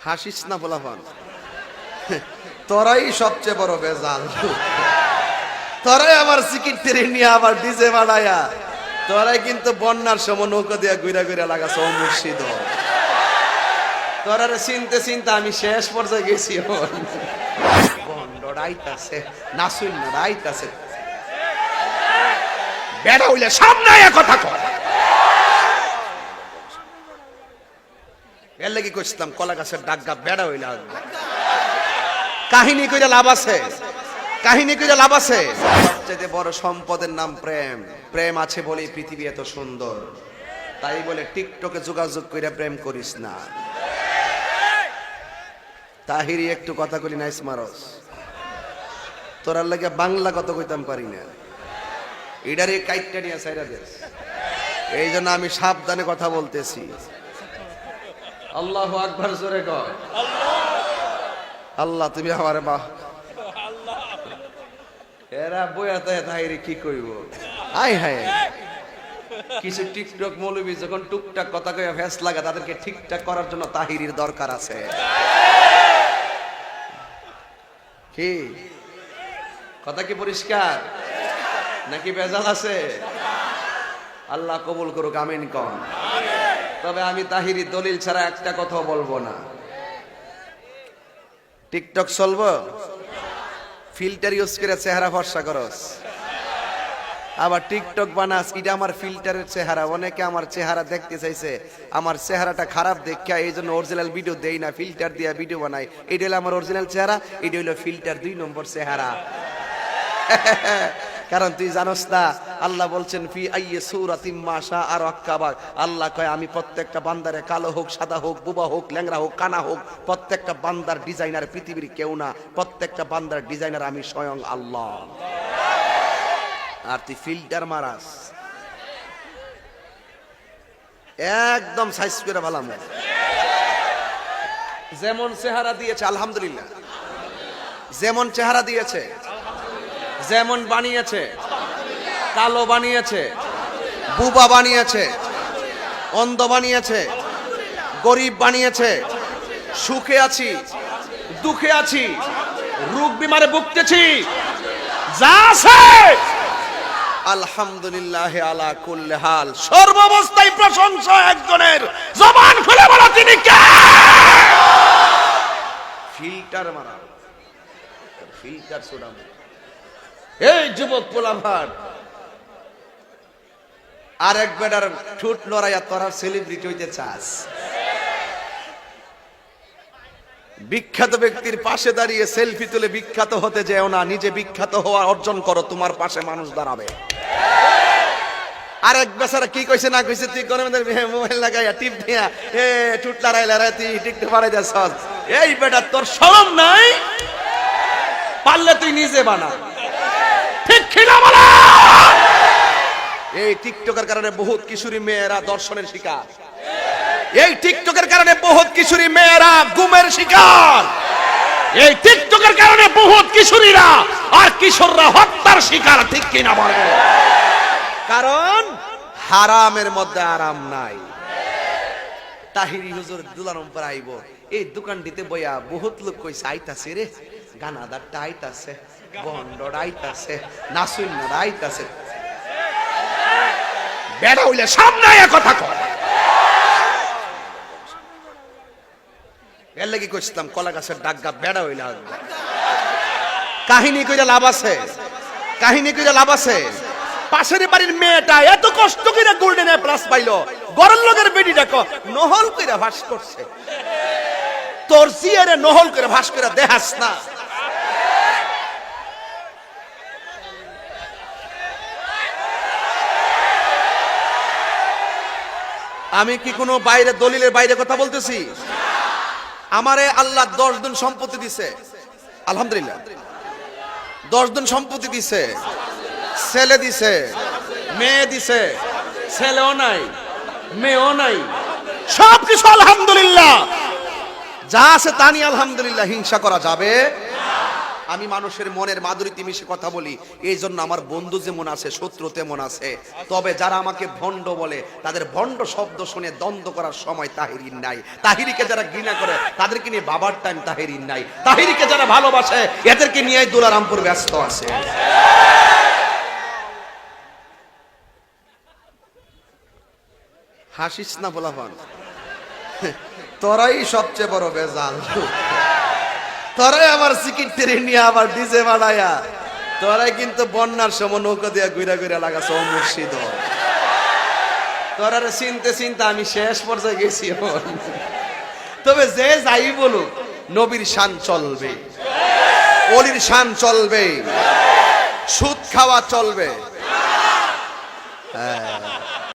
হাসিস না পোলাপান, তোরাই সবচেয়ে বড় বেজাল। তোরাই আবার সিকিট টেনে নিয়ে আবার ডিজে বানায়া তোরাই কিন্তু বন্যার সময় নৌকা দিয়া ঘুরা ঘুরা লাগাছ ও মুর্শিদ। তোরারে চিনতে চিনতে আমি শেষ পর্যায়ে গেছি। বন্ডরাইতাছে নাসুন রাইতাছে বেড়া হইলে সামনে কথা কর। এর লাগি কইছিলাম কলা গাছের ডাগা বেড়া হইলে কাহিনী কইরা লাভ আছে, কাহিনী কইরা লাভ আছে। সবচেয়ে বড় সম্পদের নাম প্রেম। প্রেম আছে বলেই পৃথিবী এত সুন্দর। তাই বলে টিকটকে যোগাযোগ কইরা প্রেম করিস না। তাহিরি একটু কথা কলি নাইস মারস, তোরার লাগে বাংলা কত কইতাম পারি না, এডারে কাইটটা নিয়ে সাইরা দেস। এই জন্য আমি সাবধানে কথা বলতেছি। আল্লাহু আকবার জোরে কর। আল্লাহ তুমি আমার মা। এরা বইয়াতে তাহিরি কি কইব? আয় হায়, কিছু টিকটক মৌলবী যখন টুকটাক কথা কইয়া ফেস লাগা, তাদেরকে ঠিকঠাক করার জন্য তাহিরির দরকার আছে। কি কথা কি পরিষ্কার নাকি বেজাল আছে? আল্লাহ কবুল করুক, আমিন কম। তবে আমি তাহিরি দলিল ছাড়া একটা কথা বলবো না। টিকটক চলবো, ফিল্টার ইউজ করে চেহারা ফর্সা করস, আবার টিকটক বানাস, এটা আমার ফিল্টারের চেহারা। অনেকে আমার চেহারা দেখতে চাইছে, আমার চেহারাটা খারাপ দেখা এই জন্য অরিজিনাল ভিডিও দেই না, ফিল্টার দিয়া ভিডিও বানাই। এটা হলো আমার অরিজিনাল চেহারা, এটা হলো ফিল্টার 2 নম্বর চেহারা। কারণ তুই জানোস না, আল্লাহ বলছেন ফি আইয়ি সূরাতিম মা শাআ রাক্কাবাক। আল্লাহ কয় আমি প্রত্যেকটা বান্দারে, কালো হোক, সাদা হোক, বুবা হোক, ল্যাংড়া হোক, কানা হোক, প্রত্যেকটা বান্দার ডিজাইনার পৃথিবীর কেউ না, প্রত্যেকটা বান্দার ডিজাইনার আমি স্বয়ং আল্লাহ। আর তুই ফিল্টার মারাস, একদম সাইজ করে ভালাম। যেমন চেহারা দিয়েছে আলহামদুলিল্লাহ, যেমন চেহারা দিয়েছে, যেমন বানিয়েছে, কালো বানিয়েছে, বুবা বানিয়েছে, অন্ধ বানিয়েছে, গরিব বানিয়েছে, সুখে আছি, দুঃখে আছি, রোগ বিমারে ভুগতেছি, যা আছে আলহামদুলিল্লাহ আলা কুল্লি হাল। সর্বাবস্থায় প্রশংসা একজনের, জবান খুলে বলো তিনি কে? ফিল্টার মারা, ফিল্টার সুডাম। এই যুবক পোলাভার, আরেক বেটার ঠুট লড়াইয়া তোরা সেলিব্রিটি হইতে চাস? বিখ্যাত ব্যক্তির পাশে দাঁড়িয়ে সেলফি তুলে বিখ্যাত হতে যেও না, নিজে বিখ্যাত হওয়া অর্জন করো, তোমার পাশে মানুষ দাঁড়াবে। আরেক বেচারা কি কইছে না কইছে, তুই কোন মোবাইল লাগাইয়া টিপ দিয়া ঠুট লড়াই তুই টিকটক বানাই যাস। এই বেটা তোর শরম নাই? পারলে তুই নিজে বানা, ঠিক কিনা বলা? এই টিকটকের কারণে বহুত কিশোরী মেয়েরা দর্শনের শিকার, এই টিকটকের কারণে বহুত কিশোরী মেয়েরা গুমের শিকার, এই টিকটকের কারণে বহুত কিশোরীরা আর কিশোররা হত্যার শিকার, ঠিক কিনা বলে? কারণ হারামের মধ্যে আরাম নাই। তাহিরি হুজুর দুলারম্পর আইব, এই দোকানটিতে বইয়া বহুত লোক কইছে আইতাছে রে, গানাদারটা আইতাছে, বন্ডরা আইতাছে, নাসুন্নারা আইতাছে। বেড়া হইলে সামনে কথা কর। এর লাগি কইছিলাম কলা গাছের ডাগা বেড়া হইলে কাহিনী কইরা লাভ আছে, কাহিনী কইরা লাভ আছে। পাশের বাড়ির মেয়েটা এত কষ্ট করে গোল্ডেন এ প্লাস পাইলো, গরল লোকের বেডিটা নহল কইরা ভাস করছে, তোর জিয়ারে নহল করে ভাস করে দেখাস না। আমি কি কোনো বাইরে দলিলের বাইরে কথা বলতেছি? আমারে আল্লাহ 10 দিন সম্পত্তি দিছে, আলহামদুলিল্লাহ 10 দিন সম্পত্তি দিছে, ছেলে দিছে, মেয়ে দিছে, ছেলেও নাই, মেয়েও নাই, সব কিছু আলহামদুলিল্লাহ। যা আছে তা নিয়ে আলহামদুলিল্লাহ। হিংসা করা যাবে? আমি মানুষের মনের মাধুরীতে মিশে কথা বলি, এই জন্য আমার বন্ধু যেমন আছে শত্রু তেমন আছে। তবে যারা আমাকে ভণ্ড বলে তাদের ভণ্ড শব্দ শুনে দ্বন্দ্ব করার সময় তাহিরির নাই। তাহিরিকে যারা ঘৃণা করে তাদেরকে নিয়ে বাবার টাইম তাহিরির নাই। তাহিরিকে যারা ভালোবাসে এদেরকে নিয়ে দুলারামপুর ব্যস্ত আছে। হাসিস না বলাবান, তোরাই সবচেয়ে বড় বেজাল। তোরাই আমার সিকিট টেনে নিয়ে আবার ডিজে বানায়া তোরাই কিন্তু বন্যার সময় নৌকা দিয়া ঘুরা ঘুরা লাগাছ মুর্শিদ। তোরারে চিনতে চিনতে আমি শেষ পর্যায়ে গেছি। তবে যে যাই বলুক নবীর শান চলবে, অলির শান চলবে, সুদ খাওয়া চলবে। হ্যাঁ